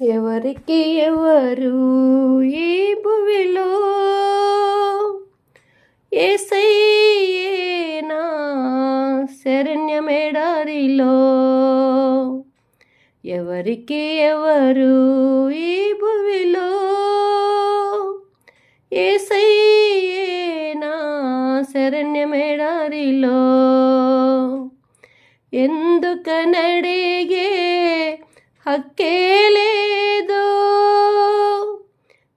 ఎవరికి ఎవరు ఈ భువిలో యేసయ్యేనా శరణ్యమెడారిలో. ఎవరికి ఎవరు ఈ భువిలో యేసయ్యేనా శరణ్యమెడారిలో. ఎందుకనడిగే హక్కే లేదు,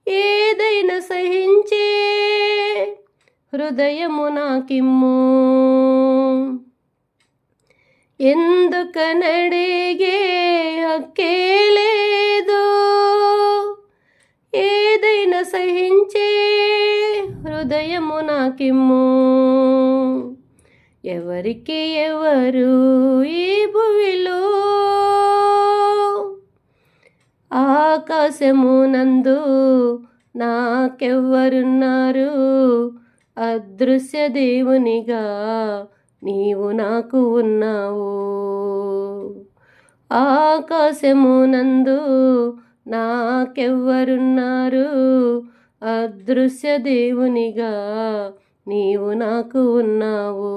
ఏదైనా సహించే హృదయము నాకిమ్ము. ఎందుకనడిగే హక్కే లేదు, ఏదైనా సహించే హృదయము నాకిమ్ము. ఎవరికి ఎవరు ఈ భువిలో ఆకాశమునందు నాకెవ్వరున్నారు, అదృశ్య దేవునిగా నీవు నాకు ఉన్నావు. ఆకాశమునందు నాకెవ్వరున్నారు, అదృశ్య దేవునిగా నీవు నాకు ఉన్నావు.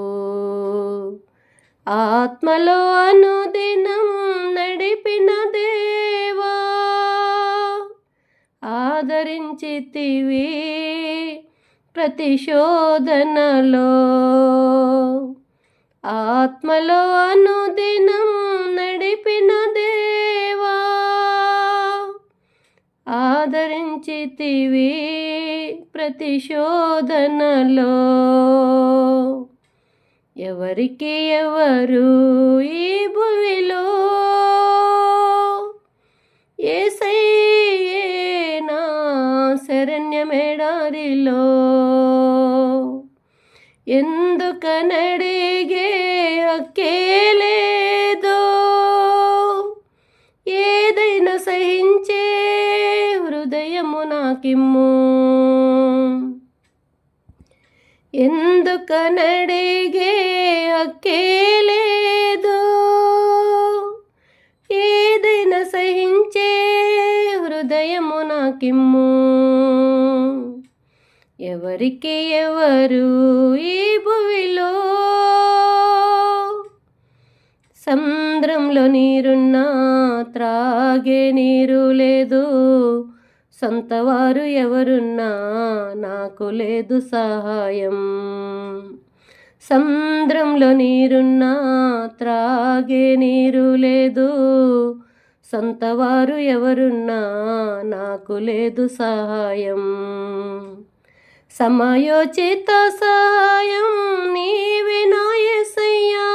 ఆత్మలో అనుదినం నడిపిన దేవా, ఆదరించితివి ప్రతి శోధనలో. ఆత్మలో అనుదినం నడిపిన దేవా, ఆదరించితివి ప్రతి శోధనలో. ఎవరికి ఎవరు ఈ భువిలో యేసయ్యేనా శరణ్యమెడారిలో. ఎందుకనడిగే హక్కే లేదు, ఏదైనా సహించే హృదయము నాకిమ్ము. ఎందుకనడిగే హక్కే లేదు, ఏదైనా సహించే హృదయము నాకిమ్ము. ఎవరికి ఎవరు ఈ భువిలో సముద్రంలో నీరున్నా త్రాగే నీరు లేదు, సొంతవారు ఎవరున్నా నాకు లేదు సహాయం. సముద్రంలో నీరున్నా త్రాగే నీరు లేదు, సొంతవారు ఎవరున్నా నాకు లేదు సహాయం. సమయోచిత సహాయం నీవే నా యేసయ్యా,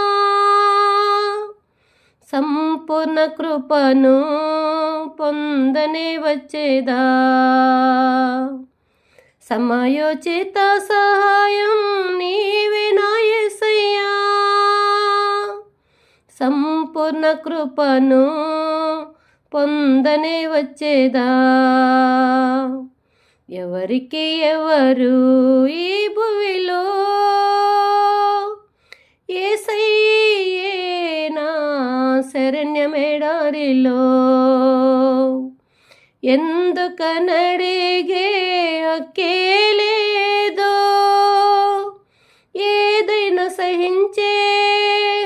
సంపూర్ణ కృపను పొందనే వచ్చేదా. సమయోచిత సహాయం నీవే నా యేసయ్యా, సంపూర్ణ కృపను పొందనే వచ్చేదా. ఎవరికి ఎవరు ఈ భువిలో యేసయ్యేనా శరణ్యమెడారిలో. ఎందుకనడిగే హక్కే లేదు, ఏదైనా సహించే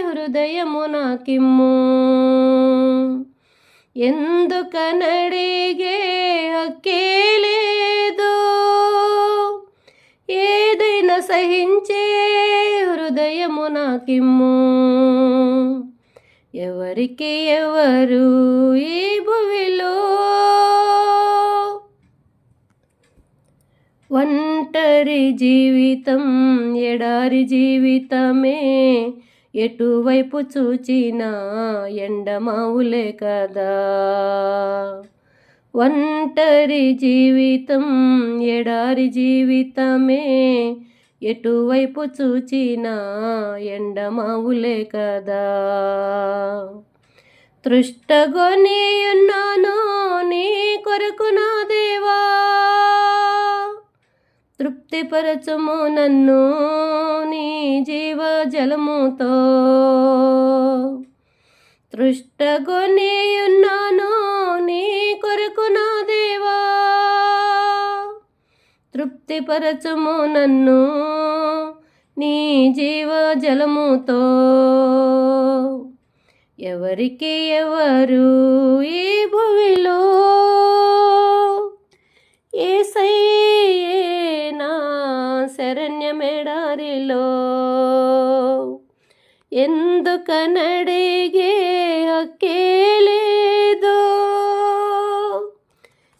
హృదయము నాకిమ్ము. ఎందుకనడిగే హక్కే లేదు, ఏదైనా సహించే హృదయము నాకిమ్ము. ఎవరికి ఎవరు ఈ భువిలో ఒంటరి జీవితం ఎడారి జీవితమే, ఎటువైపు చూచినా ఎండమావులే కదా. ఒంటరి జీవితం ఎడారి జీవితమే, ఎటువైపు చూచినా ఎండమావులే కదా. తృష్టగొని ఉన్నాను నీ కొరకు నా దేవా, తృప్తిపరచుము నన్ను నీ జీవ జలముతో. తృష్టగొని ఉన్నాను నీ కొరకు తృప్తిపరచుము నన్ను నీ జీవ జలముతో. ఎవరికి ఎవరు ఈ భూమిలో యేసయ్యే నా శరణ్యమెడారిలో. ఎందుకనడిగే హక్కే లేదు,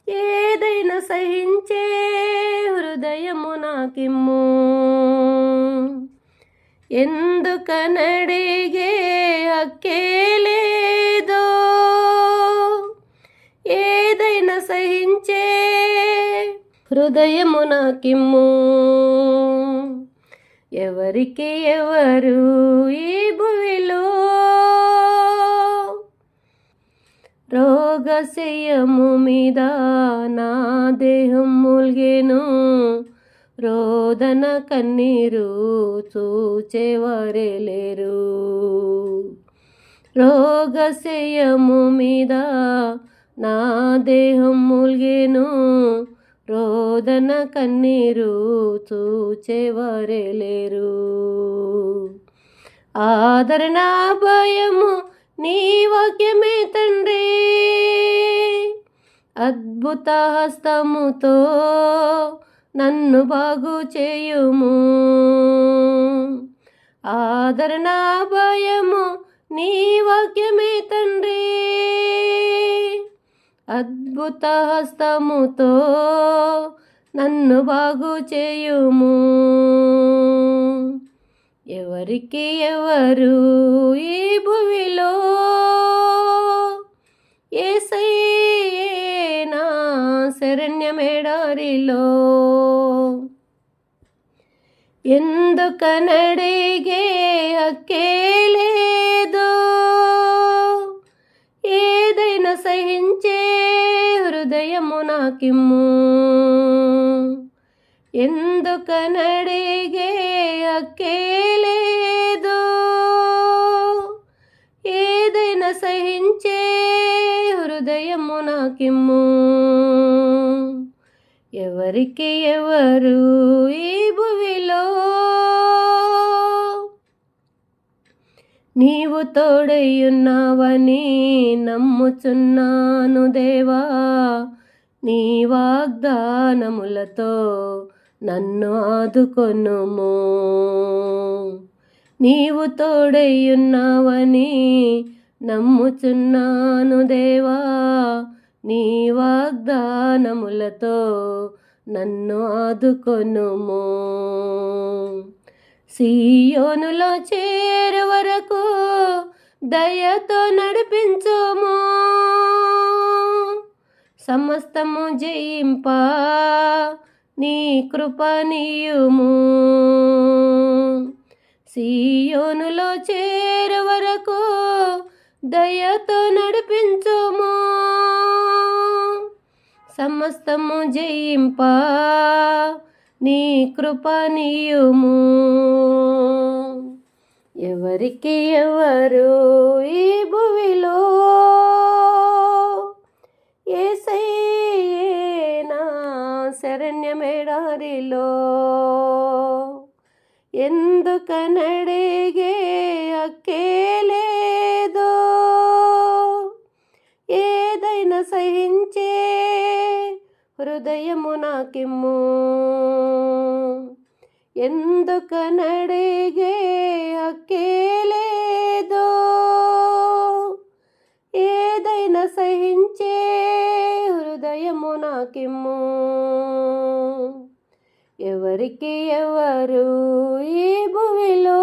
ఏదైనా సహించే హృదయము నాకిమ్ము. ఎందుకనడిగే హక్కే లేదు, ఏదైనా సహించే హృదయము నాకిమ్ము. ఎవరికి ఎవరు ఈ భూమిలో రోగశయ్యము మీద నా దేహం మూల్గెను, రోదన కన్నీరు చూచేవారే లేరు. రోగశయ్యము మీద నా దేహం మూల్గెను, రోదన కన్నీరు చూచేవారే లేరు. ఆదరణ భయము నీ వాక్యమే తండ్రి, అద్భుత హస్తముతో నన్ను బాగు చేయుము. ఆదరణ భయము నీ వాక్యమే తండ్రి, అద్భుత హస్తముతో నన్ను బాగు చేయుము. ఎవరికి ఎవరు ఈ భూమిలో యేసయ్యే నా శరణ్యమెడారిలో. ఎందుకనడిగే హక్కే లేదు, ఏదైనా సహించే హృదయము నాకిమ్ము. ఎందుకనడిగే హక్కే లేదు, ఏదైనా సహించే హృదయము నాకిమ్ము. ఎవరికి ఎవరు ఈ భూమిలో నీవు తోడయ్యున్నావని నమ్ముచున్నాను దేవా. నీ వాగ్దానములతో నన్ను ఆదుకొనుము. నీవు తోడయ్యున్నావని నమ్ముచున్నాను దేవా. నీ వాగ్దానములతో నన్ను ఆదుకొనుము. సీయోనులో చేరు వరకు దయతో నడిపించుము. సమస్తము జయింప నీ కృప నీయుము. సీయోనులో చేరు వరకు దయతో నడిపించుము. సమస్తము జయింప నీ కృప నీయుము. ఎవరికి ఎవరు ఈ భూమిలో యేసయ్యే నా శరణ్యమెడారిలో. ఎందుకనడిగే హక్కే లేదు, ఏదైనా సహించే హృదయము నాకిమ్ము. ఎందుకనడిగే హక్కే లేదు, ఏదైనా సహించే హృదయము నాకిమ్ము. ఎవరికి ఎవరు ఈ భూమిలో